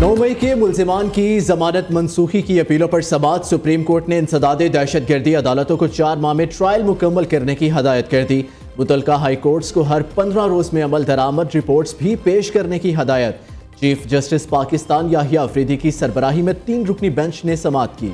9 मई के मुल्जिमान की जमानत मनसूखी की अपीलों पर समाअत। सुप्रीम कोर्ट ने इंसदादे दहशतगर्दी अदालतों को 4 माह में ट्रायल मुकम्मल करने की हदायत कर दी। मुतलका हाई कोर्ट्स को हर 15 रोज में अमल दरामद रिपोर्ट्स भी पेश करने की हदायत। चीफ जस्टिस पाकिस्तान याहिया अफरीदी की सरबराही में 3 रुकनी बेंच ने समाअत की।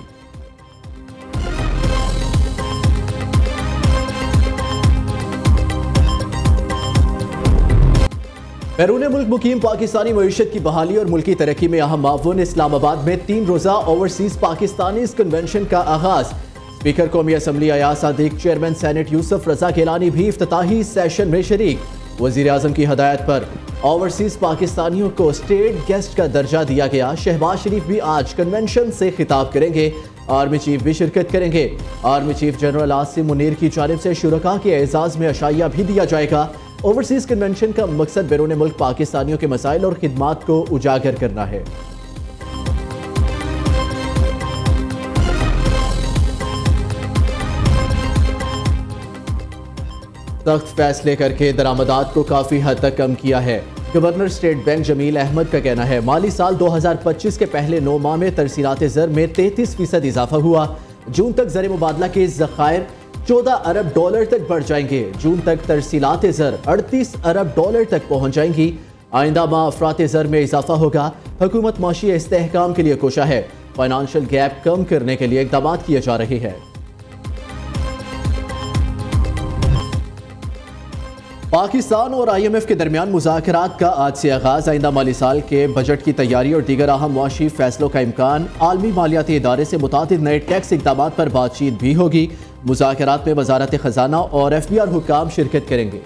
बैरून मुल्क मुकीम पाकिस्तानी मईशत की बहाली और मुल्की तरक्की में अहम मावून। इस्लामाबाद में 3 रोजा ओवरसीज पाकिस्तानीज कन्वेंशन का आगाज। स्पीकर कौमी assembly Ayaz Sadiq, chairman senate Yusuf Raza Gilani भी इफ्तिताही सेशन में शरीक। वजीर आजम की हदायत पर ओवरसीज पाकिस्तानियों को स्टेट गेस्ट का दर्जा दिया गया। शहबाज शरीफ भी आज कन्वेंशन से खिताब करेंगे। आर्मी चीफ भी शिरकत करेंगे। Army chief general Asim Munir की जानिब से शुरका के एजाज में अशाइया भी दिया जाएगा। ओवरसीज कन्वेंशन का मकसद बैरून मुल्क पाकिस्तानियों के मसाइल और खिदमात को उजागर करना है। सख्त फैसले करके दरामदात को काफी हद तक कम किया है। Governor State Bank Jamil Ahmed का कहना है माली साल 2025 के पहले 9 माह में तरसीलात ज़र में 33% इजाफा हुआ। जून तक ज़र मुबादला के ज़खायर 14 अरब डॉलर तक बढ़ जाएंगे। जून तक तरसीलात ज़र 38 अरब डॉलर तक पहुंच जाएंगी। आइंदा माह अफरात ज़र में इजाफा होगा। हुकूमत माशी इस्तेहकाम के लिए कोशा है। फाइनेंशियल गैप कम करने के लिए इक़दाम किए जा रहे हैं। पाकिस्तान और IMF के दरमियान मुज़ाकरात का आज से आगाज। आइंदा माली साल के बजट की तैयारी और दीगर अहम मुआशी फैसलों का इम्कान। आलमी मालियाती इदारे से मुतादिद नए टैक्स इक़दाम पर बातचीत भी होगी। मुज़ाकरात में वज़ारत ख़ज़ाना और FBR हुक्काम शिरकत करेंगे।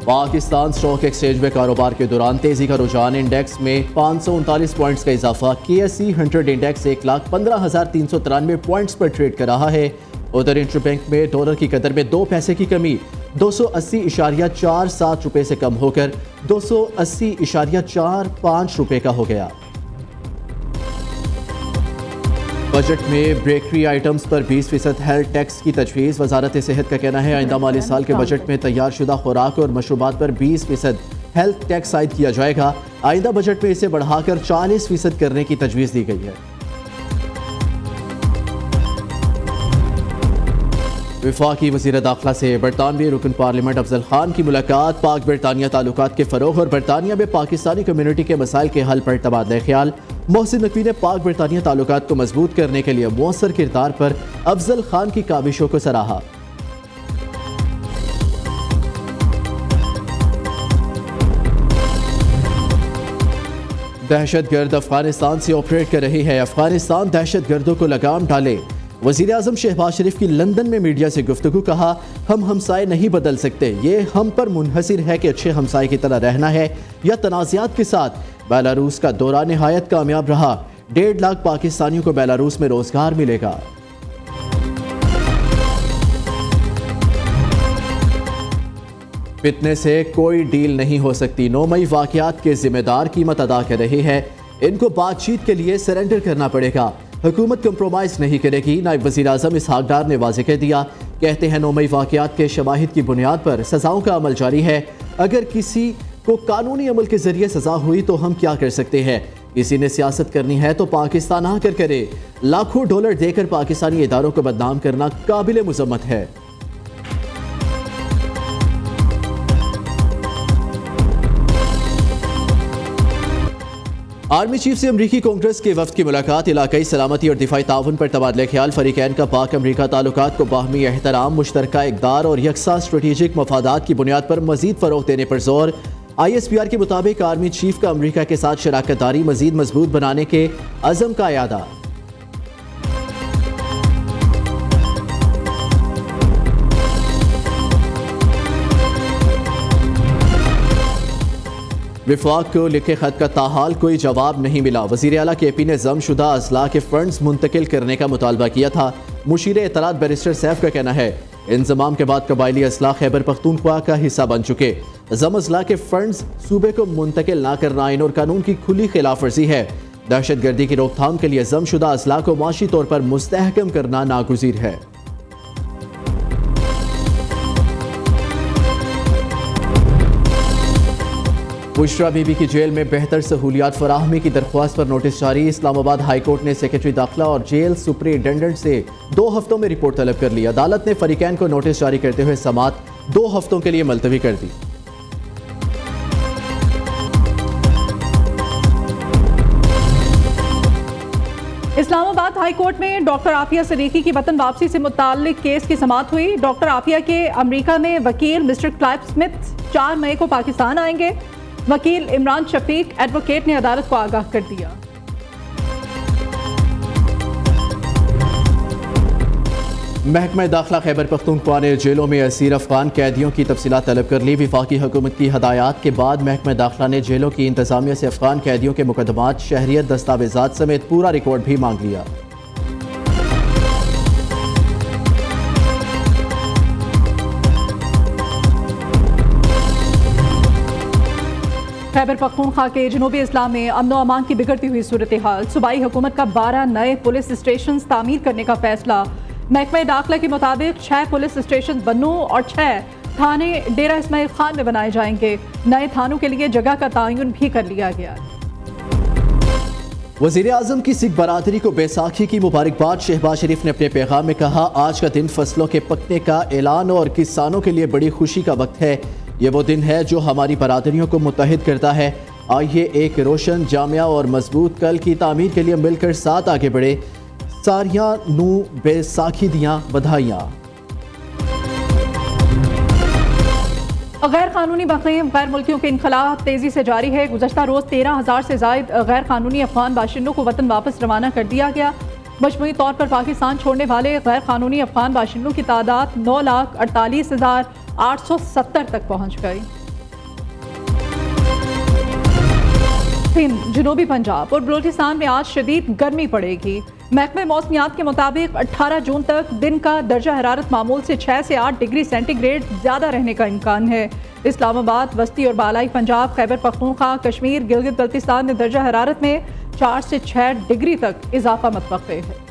पाकिस्तान स्टॉक एक्सचेंज में कारोबार के दौरान तेजी का रुझान। इंडेक्स में 539 पॉइंट्स का इजाफा। KSE 100 इंडेक्स 1,15,393 पॉइंट्स पर ट्रेड कर रहा है। उधर इंटरबैंक में डॉलर की कदर में 2 पैसे की कमी 280.47 रुपये से कम होकर 280.45 रुपये का हो गया। बजट में बेकरी आइटम्स पर 20% हेल्थ टैक्स की तजवीज़। वजारत सेहत का कहना है आइंदा माली साल के बजट में तैयार शुदा खुराक और मशरूबात पर 20% हेल्थ टैक्स आयद किया जाएगा। आइंदा बजट में इसे बढ़ाकर 40% करने की तजवीज़ दी गई है। वफाकी वज़ीर दाखिला से बरतानवी रुकन पार्लियामेंट अफजल खान की मुलाकात। पाक बरतानिया ताल्लुकात के फ़रोग़ और बरतानिया में पाकिस्तानी कम्यूनिटी के मसाइल के हल पर तबादला ख्याल। मोहसिन नकवी ने पाक बरतानिया ताल्लुकात को मजबूत करने के लिए मुअस्सर किरदार पर अफजल खान की काविशों को सराहा। दहशतगर्द अफगानिस्तान से ऑपरेट कर रही है। अफगानिस्तान दहशतगर्दों को लगाम डाले। वज़ीर आज़म शहबाज शरीफ की लंदन में मीडिया से गुफ्तगू। कहा हम हमसाए नहीं बदल सकते, ये हम पर मुनहसिर है कि अच्छे हमसाए की तरह रहना है या तनाज़ात के साथ। बेलारूस का दौरा निहायत कामयाब रहा। 1.5 लाख पाकिस्तानियों को बेलारूस में रोजगार मिलेगा। फितने से कोई डील नहीं हो सकती। 9 मई वाक़यात के जिम्मेदार कीमत अदा कर रहे हैं। इनको बातचीत के लिए सरेंडर करना पड़ेगा। हुकूमत कंप्रोमाइज नहीं करेगी। नायब वज़ीर आज़म इसहाक डार ने वाज़ेह कर दिया। कहते हैं 9 मई वाक़यात के शवाहिद की बुनियाद पर सज़ाओं का अमल जारी है। अगर किसी को कानूनी अमल के जरिए सज़ा हुई तो हम क्या कर सकते हैं। किसी ने सियासत करनी है तो पाकिस्तान आकर करे। लाखों डॉलर देकर पाकिस्तानी इदारों को बदनाम करना काबिल मुज़म्मत है। आर्मी चीफ से अमरीकी कांग्रेस के वफ्द की मुलाकात। इलाकाई सलामती और दिफाई ताउन पर तबादला ख्याल। फरीकैन का पाक अमरीका ताल्लुकात को बाहमी एहतराम, मुश्तरका इक़दार और यकसा स्ट्रेटेजिक मफादात की बुनियाद पर मजीद फ़रोग़ देने पर जोर। ISPR के मुताबिक आर्मी चीफ का अमरीका के साथ शराकत दारी मजीद मजबूत बनाने के अज़म का यादा। विफाक को लिखे खत का ताहाल कोई जवाब नहीं मिला। वज़ीर आला KP ने जमशुदा अजला के फंड्स मुंतकिल करने का मुतालबा किया था। मुशीर इत्तलात बैरिस्टर सैफ का कहना है इंजमाम के बाद कबायली अजला खैबर पख्तूनख्वा का हिस्सा बन चुके। जम अजला के फंड्स सूबे को मुंतकिल ना करना आइन और कानून की खुली खिलाफ वर्जी है। दहशतगर्दी की रोकथाम के लिए जमशुदा अजला को माशी तौर पर मुस्तहकम करना नागुज़ीर है। बुशरा बीबी की जेल में बेहतर सहूलियात फराहमी की दरख्वास्त पर नोटिस जारी। इस्लामाबाद हाई कोर्ट ने सेक्रेटरी दाखिला और जेल सुपरिटेंडेंट से 2 हफ्तों में रिपोर्ट तलब कर ली। अदालत ने फरीकैन को नोटिस जारी करते हुए समाअत 2 हफ्तों के लिए मुलतवी कर दी। इस्लामाबाद हाई कोर्ट में डॉक्टर आफिया सदीकी की वतन वापसी से मुताल्लिक केस की समाअत हुई। डॉक्टर आफिया के अमेरिका में वकील मिस्टर क्लाइव स्मिथ 4 मई को पाकिस्तान आएंगे। वकील इमरान शफीक एडवोकेट ने अदालत को आगाह कर दिया। महकमा दाखिला खैबर पख्तूनख्वा ने जेलों में असीर अफगान कैदियों की तफसीलात तलब कर ली। वफाकी हुकूमत की हदायत के बाद महकमा दाखिला ने जेलों की इंतजामिया से अफगान कैदियों के मुकदमात, शहरियत, दस्तावेजात समेत पूरा रिकॉर्ड भी मांग लिया। खैबर पख्तूनख्वा के जनूबी इस्लाम में अमन व अमान की बिगड़ती हुई सूरत हाल। सूबाई हुकूमत का 12 नए पुलिस स्टेशन तामीर करने का फैसला। महकमा दाखिला के मुताबिक 6 पुलिस स्टेशन बन्नू और 6 थाने डेरा इस्माइल खान में बनाए जाएंगे। नए थानों के लिए जगह का तयन भी कर लिया गया। वज़ीर आज़म की सिख बरादरी को बैसाखी की मुबारकबाद। शहबाज शरीफ ने अपने पैगाम में कहा, आज का दिन फसलों के पकने का ऐलान और किसानों के लिए बड़ी खुशी का वक्त है। ये वो दिन है जो हमारी बरादरियों को मुत्तहिद करता है। आइए एक रोशन, जामिया और मजबूत कल की तामीर के लिए मिलकर साथ आगे बढ़े। सारियां नू बैसाखी दियां बधाइयां। गैर कानूनी बकरीम गैर मुल्कियों के इनखला तेजी से जारी है। गुज़श्ता रोज 13,000 से ज्यादा गैर कानूनी अफगान बाशिंदों को वतन वापस रवाना कर दिया गया। मजमूई तौर पर पाकिस्तान छोड़ने वाले गैर कानूनी अफगान बाशिंदों की तादाद 9,48,870 तक पहुँच गई। सिंध, जनूबी पंजाब और बलूचिस्तान में आज शदीद गर्मी पड़ेगी। महकमे मौसमियात के मुताबिक 18 जून तक दिन का दर्जा हरारत मामूल से 6 से 8 डिग्री सेंटीग्रेड ज़्यादा रहने का इम्कान है। इस्लामाबाद, वस्ती और बालाई पंजाब, खैबर पख्तूनख्वा, कश्मीर, गिलगित बल्तिस्तान में दर्जा हरारत में 4 से 6 डिग्री तक इजाफा मुतवक्के है।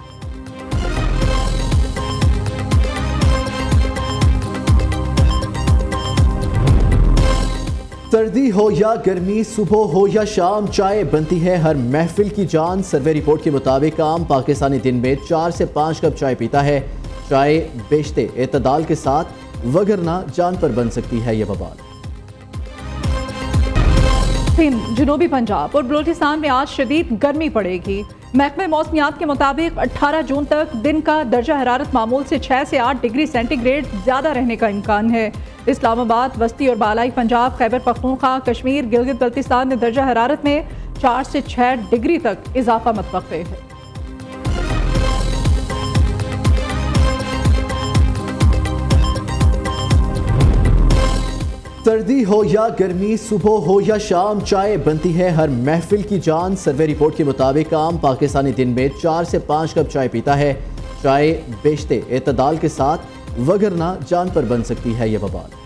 सर्दी हो या गर्मी, सुबह हो या शाम, चाय बनती है हर महफिल की जान। सर्वे रिपोर्ट के मुताबिक आम पाकिस्तानी दिन में 4 से 5 कप चाय पीता है। चाय बेचते एतदाल के साथ, वगरना जान पर बन सकती है ये बवाल। सिंध, जनूबी पंजाब और बलूचिस्तान में आज शदीद गर्मी पड़ेगी। महकमे मौसमियात के मुताबिक 18 जून तक दिन का दर्जा हरारत मामूल से 6 से 8 डिग्री सेंटीग्रेड ज़्यादा रहने का इम्कान है। इस्लामाबाद, वस्ती और बालाई पंजाब, खैबर पख्तूनख्वा, कश्मीर, गिलगित बल्तिस्तान में दर्जा हरारत में 4 से 6 डिग्री तक इजाफा मुतवक्के है। सर्दी हो या गर्मी, सुबह हो या शाम, चाय बनती है हर महफिल की जान। सर्वे रिपोर्ट के मुताबिक आम पाकिस्तानी दिन में 4 से 5 कप चाय पीता है। चाय बेचते एतदाल के साथ, वगरना जान पर बन सकती है ये बवाल।